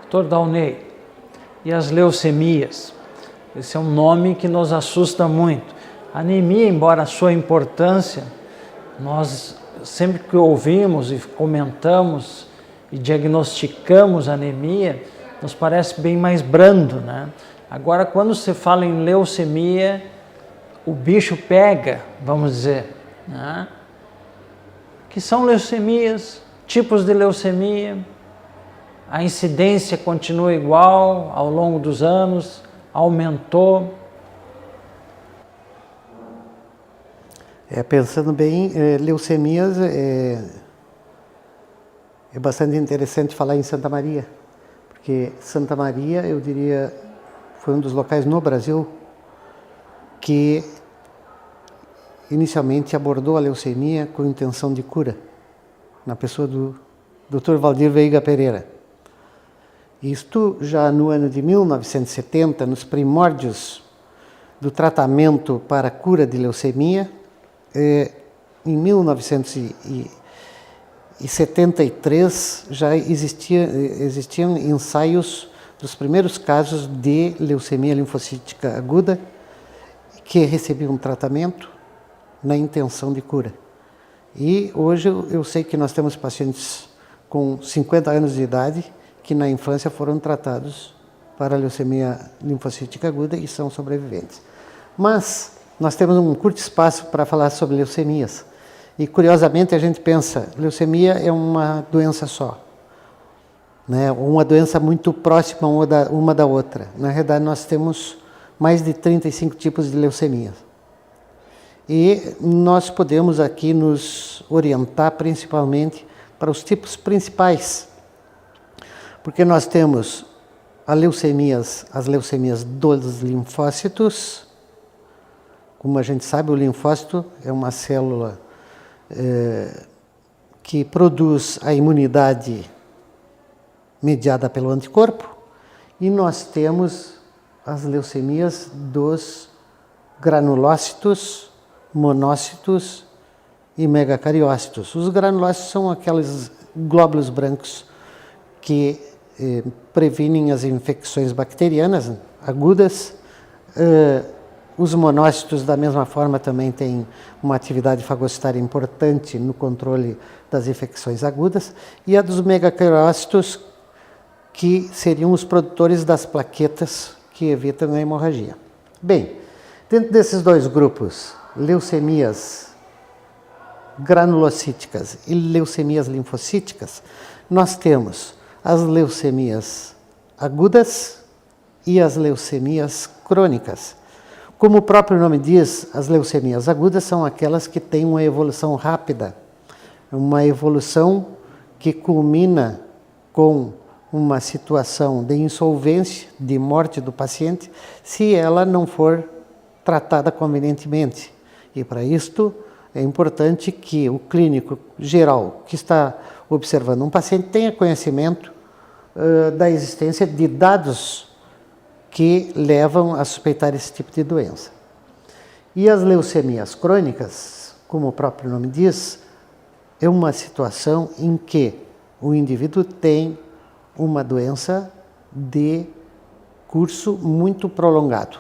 Dr. Dauney, e as leucemias? Esse é um nome que nos assusta muito. A anemia, embora a sua importância, nós sempre que ouvimos e comentamos e diagnosticamos a anemia, nos parece bem mais brando, né? Agora, quando se fala em leucemia, o bicho pega, vamos dizer, né? Que são leucemias, tipos de leucemia, a incidência continua igual ao longo dos anos, aumentou. Pensando bem, leucemias é bastante interessante falar em Santa Maria, porque Santa Maria, eu diria, foi um dos locais no Brasil que inicialmente abordou a leucemia com intenção de cura, na pessoa do Dr. Valdir Veiga Pereira. Isto já no ano de 1970, nos primórdios do tratamento para a cura de leucemia. Em 1973 já existiam ensaios dos primeiros casos de leucemia linfocítica aguda que recebiam um tratamento na intenção de cura. E hoje eu sei que nós temos pacientes com 50 anos de idade que na infância foram tratados para a leucemia linfocítica aguda e são sobreviventes. Mas nós temos um curto espaço para falar sobre leucemias. E, curiosamente, a gente pensa, leucemia é uma doença só, né? Uma doença muito próxima uma da outra. Na realidade, nós temos mais de 35 tipos de leucemia. E nós podemos aqui nos orientar principalmente para os tipos principais, porque nós temos as leucemias dos linfócitos. Como a gente sabe, o linfócito é uma célula que produz a imunidade mediada pelo anticorpo, e nós temos as leucemias dos granulócitos, monócitos e megacariócitos. Os granulócitos são aqueles glóbulos brancos que previnem as infecções bacterianas agudas. Os monócitos, da mesma forma, também têm uma atividade fagocitária importante no controle das infecções agudas. E a dos megacariócitos, que seriam os produtores das plaquetas que evitam a hemorragia. Bem, dentro desses dois grupos, leucemias granulocíticas e leucemias linfocíticas, nós temos as leucemias agudas e as leucemias crônicas. Como o próprio nome diz, as leucemias agudas são aquelas que têm uma evolução rápida, uma evolução que culmina com uma situação de insolvência, de morte do paciente, se ela não for tratada convenientemente. E para isto é importante que o clínico geral que está observando um paciente tenha conhecimento da existência de dados que levam a suspeitar esse tipo de doença. E as leucemias crônicas, como o próprio nome diz, é uma situação em que o indivíduo tem uma doença de curso muito prolongado.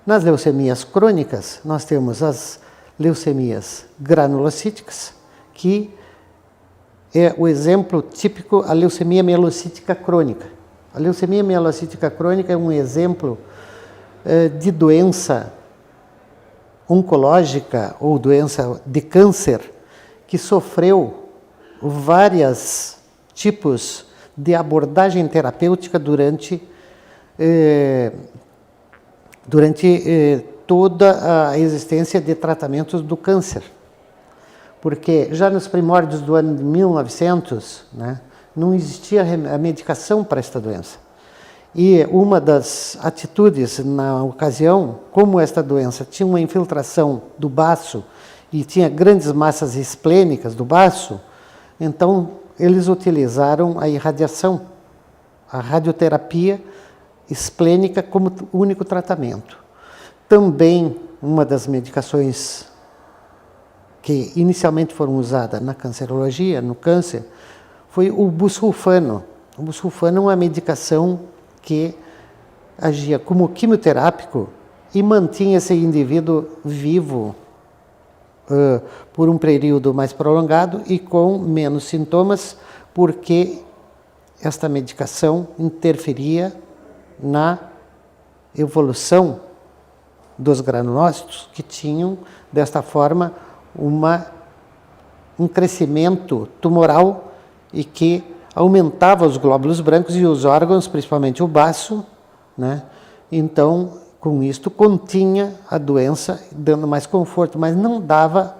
Nas leucemias crônicas, nós temos as leucemias granulocíticas, que é o exemplo típico, a leucemia mielocítica crônica. A leucemia mielocítica crônica é um exemplo de doença oncológica ou doença de câncer que sofreu vários tipos de abordagem terapêutica durante toda a existência de tratamentos do câncer. Porque já nos primórdios do ano de 1900, né, não existia a medicação para esta doença. E uma das atitudes na ocasião, como esta doença tinha uma infiltração do baço e tinha grandes massas esplênicas do baço, então eles utilizaram a irradiação, a radioterapia esplênica como único tratamento. Também uma das medicações que inicialmente foram usadas na cancerologia, no câncer, foi o busulfano. O busulfano é uma medicação que agia como quimioterápico e mantinha esse indivíduo vivo por um período mais prolongado e com menos sintomas, porque esta medicação interferia na evolução dos granulócitos, que tinham, desta forma, um crescimento tumoral e que aumentava os glóbulos brancos e os órgãos, principalmente o baço, né? Então, com isto, continha a doença, dando mais conforto, mas não dava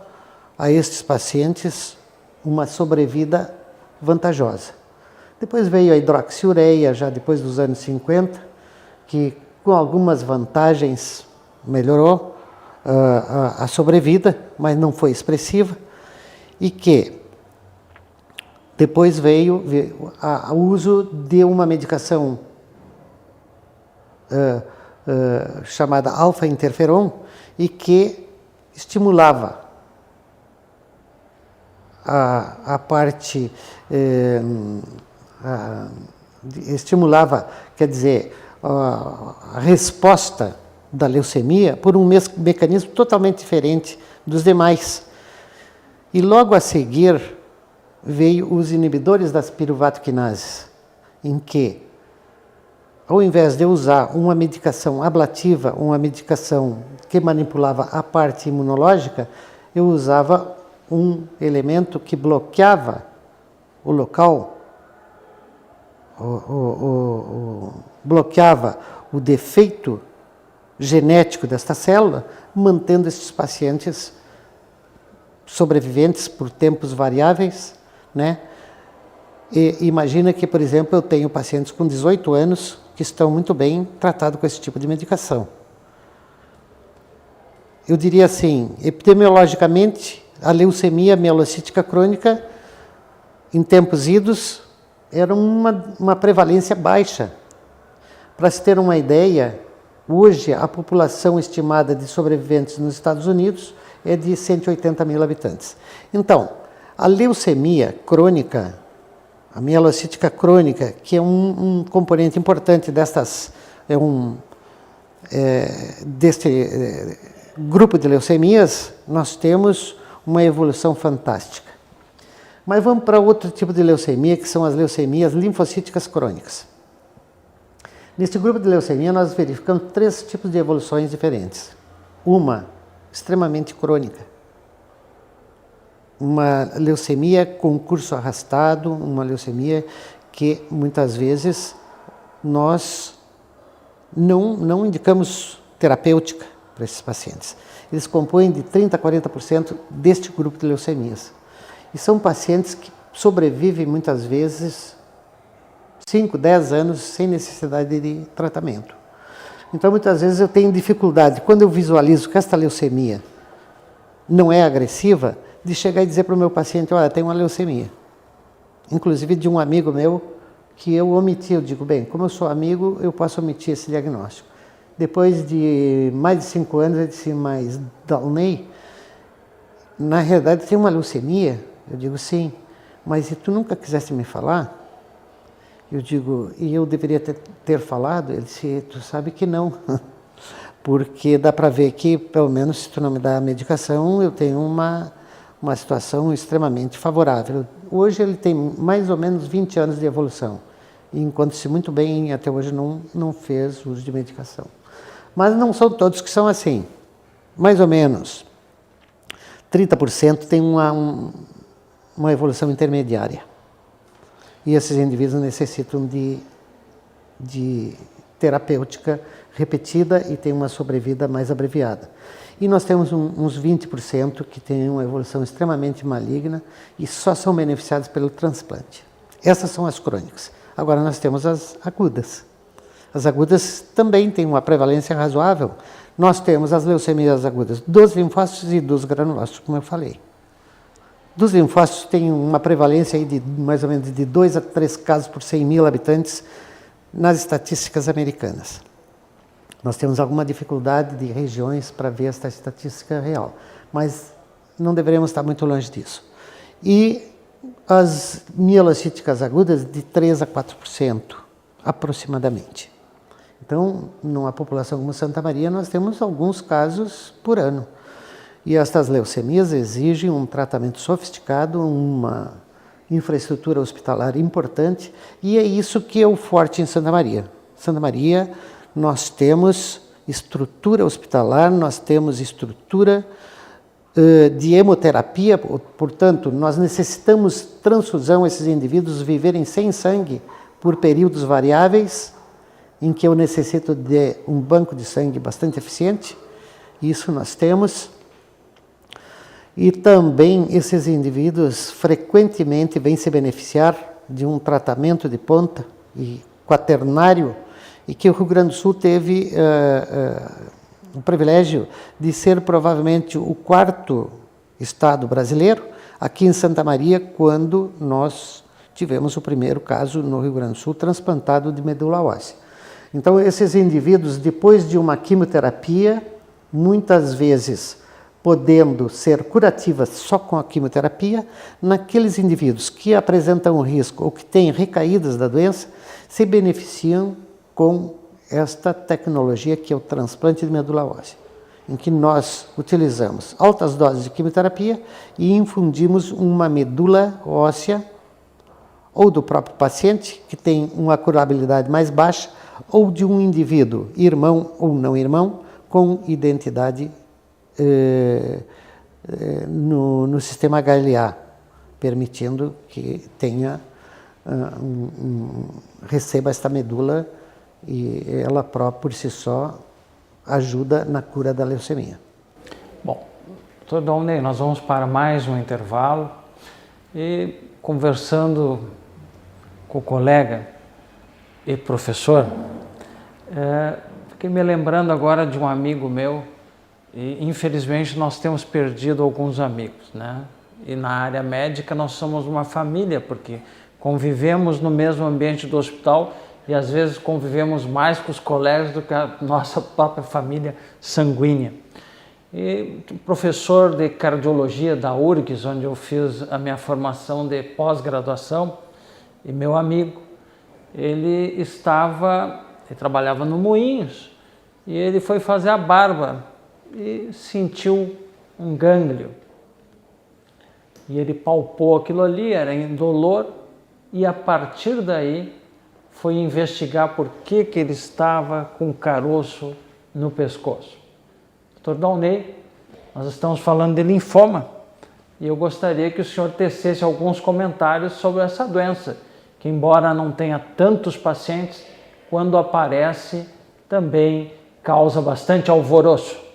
a estes pacientes uma sobrevida vantajosa. Depois veio a hidroxiureia, já depois dos anos 50, que com algumas vantagens melhorou a sobrevida, mas não foi expressiva, e que depois veio o uso de uma medicação chamada alfa-interferon e que estimulava a parte, quer dizer, a resposta da leucemia por um mecanismo totalmente diferente dos demais. E logo a seguir veio os inibidores das piruvato quinases, em que, ao invés de usar uma medicação ablativa, uma medicação que manipulava a parte imunológica, eu usava um elemento que bloqueava o local, bloqueava o defeito genético desta célula, mantendo esses pacientes sobreviventes por tempos variáveis, né? E imagina que, por exemplo, eu tenho pacientes com 18 anos que estão muito bem tratados com esse tipo de medicação. Eu diria assim, epidemiologicamente, a leucemia mielocítica crônica, em tempos idos, era uma prevalência baixa. Para se ter uma ideia, hoje a população estimada de sobreviventes nos Estados Unidos é de 180 mil habitantes. Então, a leucemia crônica, a mielocítica crônica, que é um componente importante deste grupo de leucemias, nós temos uma evolução fantástica. Mas vamos para outro tipo de leucemia, que são as leucemias linfocíticas crônicas. Neste grupo de leucemia, nós verificamos 3 tipos de evoluções diferentes. Uma extremamente crônica, uma leucemia com curso arrastado, uma leucemia que muitas vezes nós não indicamos terapêutica para esses pacientes. Eles compõem de 30% a 40% deste grupo de leucemias. E são pacientes que sobrevivem muitas vezes 5, 10 anos sem necessidade de tratamento. Então, muitas vezes eu tenho dificuldade, quando eu visualizo que esta leucemia não é agressiva, de chegar e dizer para o meu paciente, olha, tem uma leucemia. Inclusive de um amigo meu que eu omiti, eu digo, bem, como eu sou amigo, eu posso omitir esse diagnóstico. Depois de mais de 5 anos, ele disse, mas Dalney, na realidade tem uma leucemia? Eu digo, sim, mas se tu nunca quisesse me falar, eu digo, e eu deveria ter falado? Ele disse, tu sabe que não, porque dá para ver que, pelo menos, se tu não me dá a medicação, eu tenho uma situação extremamente favorável. Hoje ele tem mais ou menos 20 anos de evolução, e encontra-se muito bem, até hoje não fez uso de medicação. Mas não são todos que são assim. Mais ou menos 30% tem uma evolução intermediária. E esses indivíduos necessitam de terapêutica repetida e tem uma sobrevida mais abreviada. E nós temos uns 20% que têm uma evolução extremamente maligna e só são beneficiados pelo transplante. Essas são as crônicas. Agora nós temos as agudas. As agudas também têm uma prevalência razoável. Nós temos as leucemias agudas dos linfócitos e dos granulócitos, como eu falei. Dos linfócitos tem uma prevalência aí de mais ou menos de 2 a 3 casos por 100 mil habitantes nas estatísticas americanas. Nós temos alguma dificuldade de regiões para ver esta estatística real, mas não deveríamos estar muito longe disso. E as mielocíticas agudas de 3 a 4%, aproximadamente. Então, numa população como Santa Maria, nós temos alguns casos por ano. E estas leucemias exigem um tratamento sofisticado, uma infraestrutura hospitalar importante, e é isso que é o forte em Santa Maria. Santa Maria, nós temos estrutura hospitalar, nós temos estrutura de hemoterapia, portanto, nós necessitamos transfusão, esses indivíduos viverem sem sangue por períodos variáveis, em que eu necessito de um banco de sangue bastante eficiente, isso nós temos. E também esses indivíduos frequentemente vêm se beneficiar de um tratamento de ponta e quaternário, e que o Rio Grande do Sul teve o privilégio de ser provavelmente o 4º estado brasileiro, aqui em Santa Maria, quando nós tivemos o primeiro caso no Rio Grande do Sul transplantado de medula óssea. Então, esses indivíduos, depois de uma quimioterapia, muitas vezes podendo ser curativas só com a quimioterapia, naqueles indivíduos que apresentam risco ou que têm recaídas da doença, se beneficiam com esta tecnologia que é o transplante de medula óssea, em que nós utilizamos altas doses de quimioterapia e infundimos uma medula óssea ou do próprio paciente, que tem uma curabilidade mais baixa, ou de um indivíduo, irmão ou não irmão, com identidade no sistema HLA, permitindo que tenha, receba esta medula e ela própria, por si só, ajuda na cura da leucemia. Bom, Dr. Dauney, nós vamos para mais um intervalo e, conversando com o colega e professor, fiquei me lembrando agora de um amigo meu, e infelizmente nós temos perdido alguns amigos, né? E na área médica nós somos uma família, porque convivemos no mesmo ambiente do hospital e às vezes convivemos mais com os colegas do que a nossa própria família sanguínea. E professor de cardiologia da URGS, onde eu fiz a minha formação de pós-graduação, e meu amigo, ele trabalhava no Moinhos, e ele foi fazer a barba e sentiu um gânglio. E ele palpou aquilo ali, era indolor, e a partir daí foi investigar por que ele estava com caroço no pescoço. Dr. Dauney, nós estamos falando de linfoma, e eu gostaria que o senhor tecesse alguns comentários sobre essa doença, que embora não tenha tantos pacientes, quando aparece também causa bastante alvoroço.